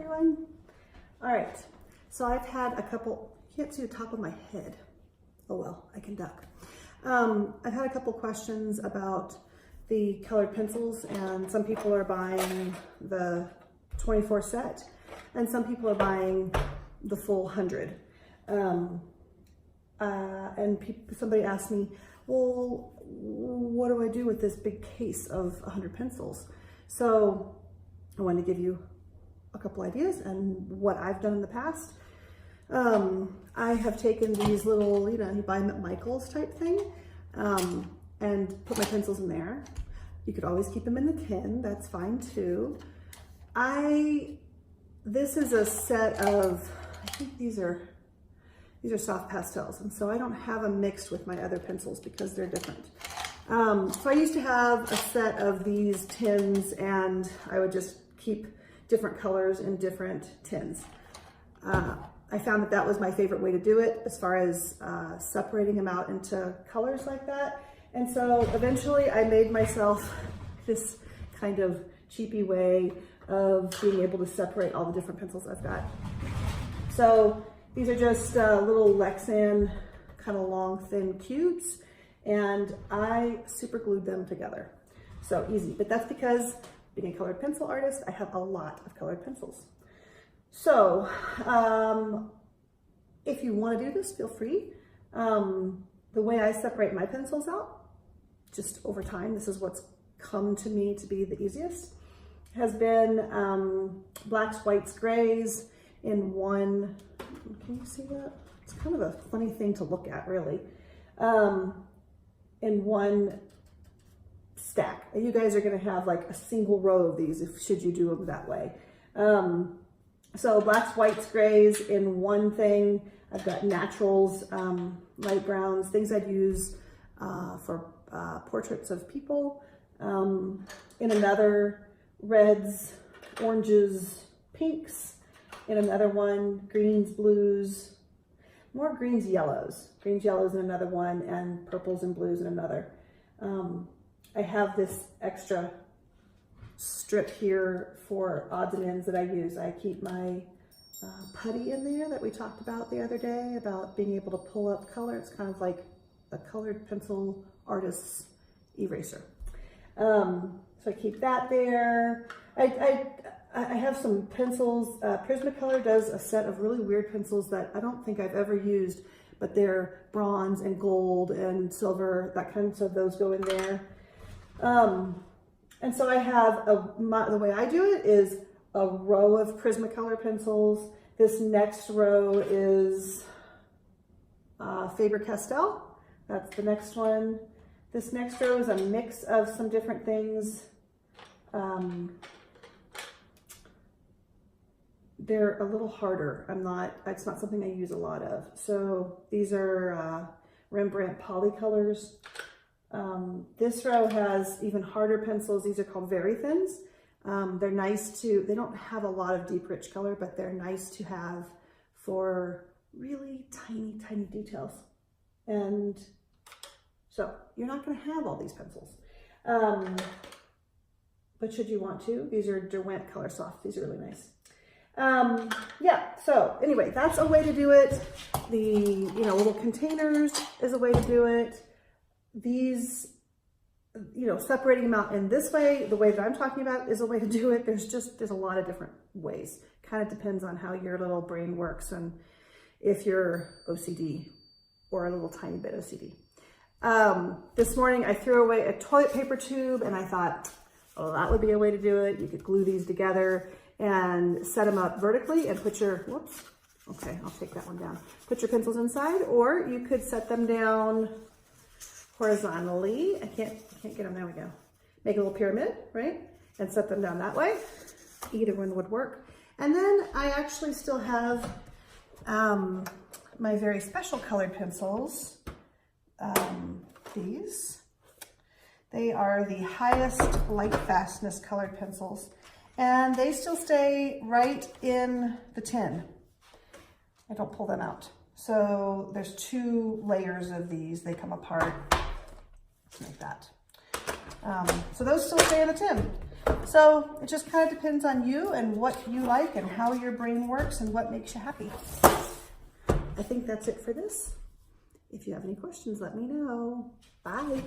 everyone. All right, so I've had a couple, you can't see the top of my head. Oh well, I can duck. I've had a couple questions about the colored pencils, and some people are buying the 24 set and some people are buying the full 100. Somebody asked me, well, what do I do with this big case of 100 pencils? So I wanted to give you a couple ideas and what I've done in the past. I have taken these little, you buy them at Michael's type thing, and put my pencils in there. You could always keep them in the tin, that's fine too. This is a set of, I think these are soft pastels, and so I don't have them mixed with my other pencils because they're different. So I used to have a set of these tins, and I would just keep different colors in different tins. I found that was my favorite way to do it as far as separating them out into colors like that. And so eventually I made myself this kind of cheapy way of being able to separate all the different pencils I've got. So these are just little Lexan kind of long, thin cubes, and I super glued them together. So easy, but that's because being a colored pencil artist, I have a lot of colored pencils. So if you want to do this, feel free. The way I separate my pencils out, just over time, this is what's come to me to be the easiest, has been blacks, whites, grays in one. Can you see that? It's kind of a funny thing to look at, really. In one stack. You guys are going to have like a single row of these should you do them that way. So blacks, whites, grays in one thing. I've got naturals, light browns, things I'd use for portraits of people. In another, reds, oranges, pinks. In another one, greens, blues, more greens, yellows. Greens, yellows in another one, and purples and blues in another. I have this extra strip here for odds and ends that I use. I keep my putty in there that we talked about the other day, about being able to pull up color. It's kind of like a colored pencil artist's eraser. So I keep that there. I have some pencils. Prismacolor does a set of really weird pencils that I don't think I've ever used, but they're bronze and gold and silver, that kind, so those go in there. And so I have, the way I do it is a row of Prismacolor pencils. This next row is Faber-Castell. That's the next one. This next row is a mix of some different things. They're a little harder. It's not something I use a lot of. So these are Rembrandt Polycolors. This row has even harder pencils. These are called Very Thins. They're nice they don't have a lot of deep, rich color, but they're nice to have for really tiny, tiny details. And so you're not gonna have all these pencils. But should you want to, these are Derwent Color Soft. These are really nice. Yeah, so anyway, that's a way to do it. The, little containers is a way to do it. These, separating them out in this way, the way that I'm talking about is a way to do it. There's a lot of different ways. Kind of depends on how your little brain works and if you're OCD or a little tiny bit OCD. This morning I threw away a toilet paper tube and I thought, oh, that would be a way to do it. You could glue these together and set them up vertically and put your, whoops, okay, I'll take that one down. Put your pencils inside, or you could set them down horizontally. I can't get them, there we go. Make a little pyramid, right? And set them down that way. Either one would work. And then I actually still have my very special colored pencils. These. They are the highest light fastness colored pencils. And they still stay right in the tin. I don't pull them out. So there's 2 layers of these. They come apart like that. So those still stay in the tin. So it just kind of depends on you and what you like and how your brain works and what makes you happy. I think that's it for this. If you have any questions, let me know. Bye.